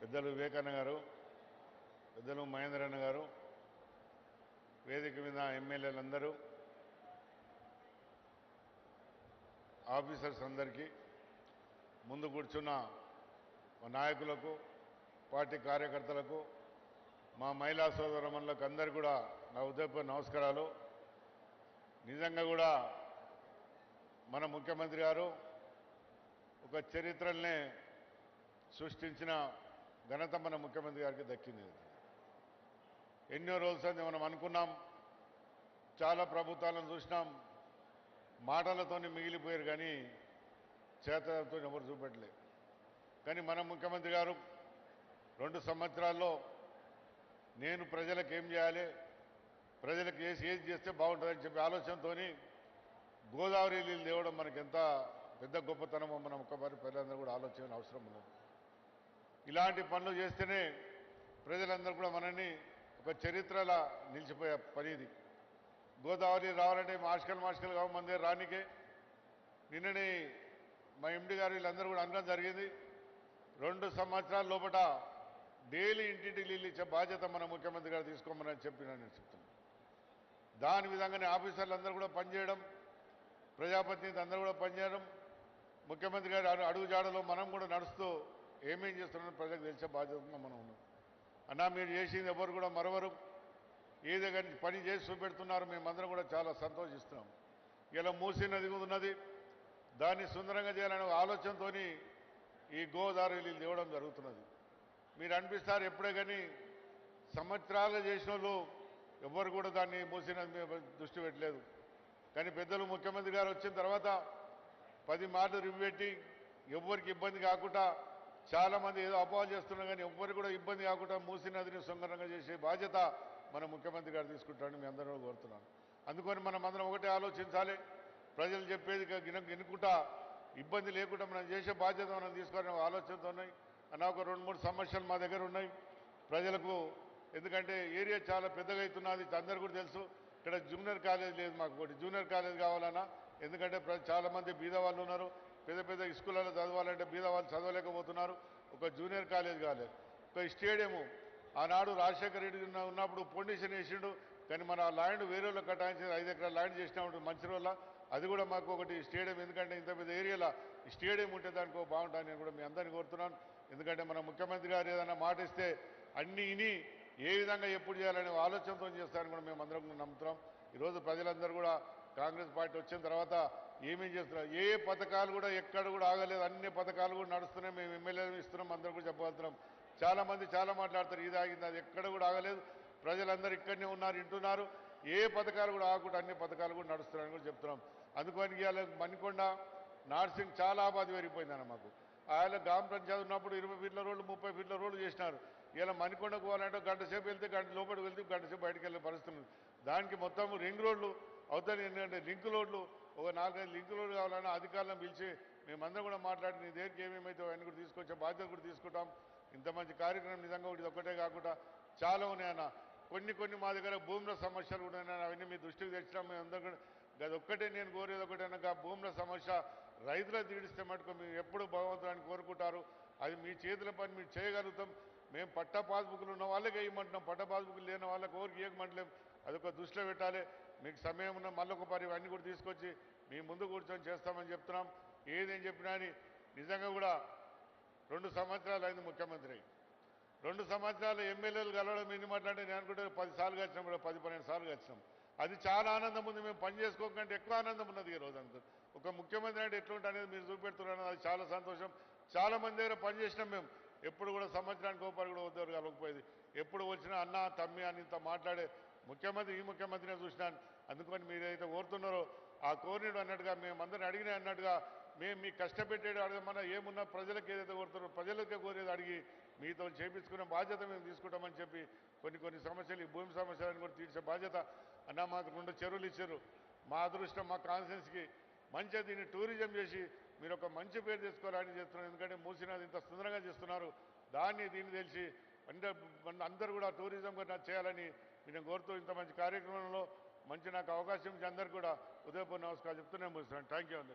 పెద్దలు వివేకన్న గారు, పెద్దలు మహేంద్రన్న గారు, వేదిక మీద ఎమ్మెల్యేలందరూ, ఆఫీసర్స్ అందరికీ, ముందు కూర్చున్న మా నాయకులకు, పార్టీ కార్యకర్తలకు, మా మహిళా సోదరమణులకు అందరికీ కూడా నా ఉదయపూర్వక నమస్కారాలు. నిజంగా కూడా మన ముఖ్యమంత్రి గారు ఒక చరిత్రల్నే సృష్టించిన ఘనత మన ముఖ్యమంత్రి గారికి దక్కింది. ఎన్నో రోజులు మనం అనుకున్నాం, చాలా ప్రభుత్వాలను చూసినాం, మాటలతోనే మిగిలిపోయారు కానీ చేతలతో ఎవరు చూపెట్టలేదు. కానీ మన ముఖ్యమంత్రి గారు 2 సంవత్సరాల్లో నేను ప్రజలకు ఏం చేయాలి, ప్రజలకు ఏది చేస్తే బాగుంటుందని చెప్పి ఆలోచనతో గోదావరి నీళ్ళు తేవడం మనకి ఎంత పెద్ద గొప్పతనమో మనం ఒక్కసారి ప్రజలందరూ కూడా ఆలోచన అవసరం ఉన్నది. ఇలాంటి పనులు చేస్తేనే ప్రజలందరూ కూడా మనల్ని ఒక చరిత్రలా నిలిచిపోయే పని ఇది. గోదావరి రావాలంటే మాస్కల్ కావు మన దగ్గర రానికే. నిన్ననే మా ఎండి గారు వీళ్ళందరూ కూడా అనడం జరిగింది, 2 సంవత్సరాల లోపల డైలీ ఇంటింటికి నీళ్ళు ఇచ్చే బాధ్యత మన ముఖ్యమంత్రి గారు తీసుకోమని చెప్పి నేను చెప్తున్నాను. దాని విధంగానే ఆఫీసర్లు అందరూ కూడా పనిచేయడం, ప్రజాప్రతినిధి అందరూ కూడా పనిచేయడం, ముఖ్యమంత్రి గారు అడుగు జాడలో మనం కూడా నడుస్తూ ఏమేం చేస్తున్నారో ప్రజలకు తెలిసే బాధ్యతగా మనం ఉన్నాం. అన్నా మీరు చేసింది ఎవరు కూడా మరొకరు ఏదో కానీ పని చేసి చూపెడుతున్నారు. మేమందరం కూడా చాలా సంతోషిస్తున్నాం. ఇలా మూసీ నది ఉన్నది, దాన్ని సుందరంగా చేయాలనే ఆలోచనతో ఈ గోదావరి నీళ్ళు తేవడం జరుగుతున్నది. మీరు అనిపిస్తారు ఎప్పుడే కానీ సంవత్సరాలు చేసిన వాళ్ళు ఎవ్వరు కూడా దాన్ని మూసీ నది మీద దృష్టి పెట్టలేదు. కానీ పెద్దలు ముఖ్యమంత్రి గారు వచ్చిన తర్వాత 10 మార్లు రివ్యూ పెట్టి ఎవ్వరికి ఇబ్బంది కాకుండా, చాలామంది ఏదో అపోహలు చేస్తున్నారు కానీ ఎవ్వరికి కూడా ఇబ్బంది కాకుండా మూసీ నదిని సుందరంగా చేసే బాధ్యత మన ముఖ్యమంత్రి గారు తీసుకుంటారని మీ అందరూ కోరుతున్నాను. అందుకని మనం అందరం ఒకటే ఆలోచించాలి, ప్రజలు చెప్పేది వినుకుంటా ఇబ్బంది లేకుండా మనం చేసే బాధ్యత మనం తీసుకోవాలనే ఆలోచనతో ఉన్నాయి. అన్న ఒక 2-3 సమస్యలు మా దగ్గర ఉన్నాయి ప్రజలకు. ఎందుకంటే ఏరియా చాలా పెద్దగా అవుతున్నది, అందరూ కూడా తెలుసు. ఇక్కడ జూనియర్ కాలేజ్ లేదు, మాకు ఒకటి జూనియర్ కాలేజ్ కావాలన్నా. ఎందుకంటే చాలామంది బీద వాళ్ళు ఉన్నారు, పెద్ద స్కూళ్ళలో చదవాలంటే బీద వాళ్ళు చదవలేకపోతున్నారు. ఒక జూనియర్ కాలేజ్ కాలేదు, ఒక స్టేడియము. ఆనాడు రాజశేఖర రెడ్డి ఉన్నప్పుడు ఫౌండేషన్ వేసిండు, కానీ మన ఆ ల్యాండ్ వేరే వాళ్ళు కట్టాల్సి 5 ఎకరాల ల్యాండ్ చేసినప్పుడు మంచిర్యాల, అది కూడా మాకు ఒకటి స్టేడియం. ఎందుకంటే ఇంత పెద్ద ఏరియాలో స్టేడియం ఉంటే దానికి బాగుంటుంది నేను కూడా మీ అందరినీ కోరుతున్నాను. ఎందుకంటే మన ముఖ్యమంత్రి గారు ఏదైనా మాట ఇస్తే అన్నీ ఇని ఏ విధంగా ఎప్పుడు చేయాలనే ఆలోచనతో చేస్తారని కూడా మేము అందరం నమ్ముతున్నాం. ఈరోజు ప్రజలందరూ కూడా కాంగ్రెస్ పార్టీ వచ్చిన తర్వాత ఏమేం చేస్తున్నారు, ఏ పథకాలు కూడా ఎక్కడ కూడా ఆగలేదు, అన్ని పథకాలు కూడా నడుస్తున్నాయి. మేము ఎమ్మెల్యేలు ఇస్తున్నాం, అందరూ కూడా చెప్పగలుగుతున్నాం. చాలామంది చాలా మాట్లాడతారు, ఇది ఆగింది అది, ఎక్కడ కూడా ఆగలేదు. ప్రజలందరూ ఇక్కడనే ఉన్నారు, వింటున్నారు. ఏ పథకాలు కూడా ఆగకుండా అన్ని పథకాలు కూడా నడుస్తున్నాయని కూడా చెప్తున్నాం. అందుకని ఇవాళ మణికొండ నార్సింగ్ చాలా ఆబాది పెరిగిపోయిందన్న మాకు. ఆయన గ్రామ పంచాయతీ ఉన్నప్పుడు 20 ఫీట్ల రోడ్లు 30 ఫీట్ల రోడ్లు చేసినారు. ఇలా మణికొండకు పోవాలంటే గంట సేపు వెళ్తే గంట లోపలికి వెళ్తే గంట సేపు బయటకు వెళ్ళే పరిస్థితి ఉంది. దానికి మొత్తం రింగ్ రోడ్లు అవుతాయి. ఎందుకంటే లింక్ రోడ్లు ఒక 4-5 లింక్ రోడ్లు కావాలన్నా అధికారులను పిలిచి మేమందరం కూడా మాట్లాడి నీ దగ్గరికి ఏమేమైతే అవన్నీ కూడా తీసుకొచ్చే బాధ్యత కూడా తీసుకుంటాం. ఇంత మంచి కార్యక్రమం నిజంగా ఒకటి ఒక్కటే కాకుండా చాలా ఉన్నాయన్న. కొన్ని మా దగ్గర భూముల సమస్యలు కూడా ఉన్నాయి, అవన్నీ మీ దృష్టికి తెచ్చినాం. మేము అందరూ కూడా అది ఒక్కటే నేను కోరేది ఒకటే అనగా భూముల సమస్య రైతులకు తీడిస్తే మటుకు మీరు ఎప్పుడు భగవంతుని కోరుకుంటారు. అది మీ చేతుల పని మీరు చేయగలుగుతాం. మేము పట్ట పాస్బుక్లు ఉన్న వాళ్ళకి వేయమంటున్నాం, పట్ట పాస్బుక్లు లేని వాళ్ళకి ఎవరికి వేయమంటలేం. అదొక దృష్టిలో పెట్టాలి. మీకు సమయం ఉన్న మళ్ళొక పరి అన్నీ కూడా తీసుకొచ్చి మీ ముందు కూర్చొని చేస్తామని చెప్తున్నాం. ఏదేం చెప్పినా అని నిజంగా కూడా 2 సంవత్సరాలు అయింది ముఖ్యమంత్రి. 2 సంవత్సరాలు ఎమ్మెల్యేలు కలవడం ఎన్ని మాట్లాడితే నేను అనుకుంటే 10 సార్లు వచ్చినాం, కూడా 10-12 సార్లు వచ్చినాం. అది చాలా ఆనందం ఉంది. మేము పని చేసుకోకంటే ఎక్కువ ఆనందం ఉన్నది ఈ రోజు. అనుకో ఒక ముఖ్యమంత్రి అంటే ఎట్లుంటే అనేది మీరు చూపెడుతున్నారు, అది చాలా సంతోషం. చాలా మంది దగ్గర పనిచేసినాం మేము. ఎప్పుడు కూడా సంవత్సరానికి రూపాయలు కూడా ఉద్యోగం కలగకపోయేది. ఎప్పుడు వచ్చినా అన్న తమ్మి అని ఇంత మాట్లాడే ముఖ్యమంత్రి ఈ ముఖ్యమంత్రిని చూసినాను. అందుకని మీరైతే కోరుతున్నారో ఆ కోరినడు అన్నట్టుగా మేమందరిని అడిగినా అన్నట్టుగా మేము మీకు కష్టపెట్టేది అడగమన్నా ఏమున్నా ప్రజలకు ఏదైతే కోరుతారో ప్రజలకే కోరేది అడిగి మీతో చేపించుకునే బాధ్యత మేము తీసుకుంటామని చెప్పి కొన్ని సమస్యలు ఈ భూమి సమస్యలను కూడా తీర్చే బాధ్యత అన్న. మాకు 2 చెరువులు ఇచ్చారు. మా అదృష్టం మా కాన్స్టిట్యున్సీకి మంచిగా దీన్ని టూరిజం చేసి మీరు ఒక మంచి పేరు తెచ్చుకోవాలని చేస్తున్నారు. ఎందుకంటే మూసీ నది ఇంత సుందరంగా చేస్తున్నారు, దీన్ని తెలిసి అందరూ కూడా టూరిజం చేయాలని నేను కోరుతూ ఇంత మంచి కార్యక్రమంలో మంచి నాకు అవకాశం ఇచ్చి అందరికీ కూడా ఉదయపూర్వ నమస్కారం చెప్తూనే ముగిస్తున్నాను. థ్యాంక్ యూ అండి.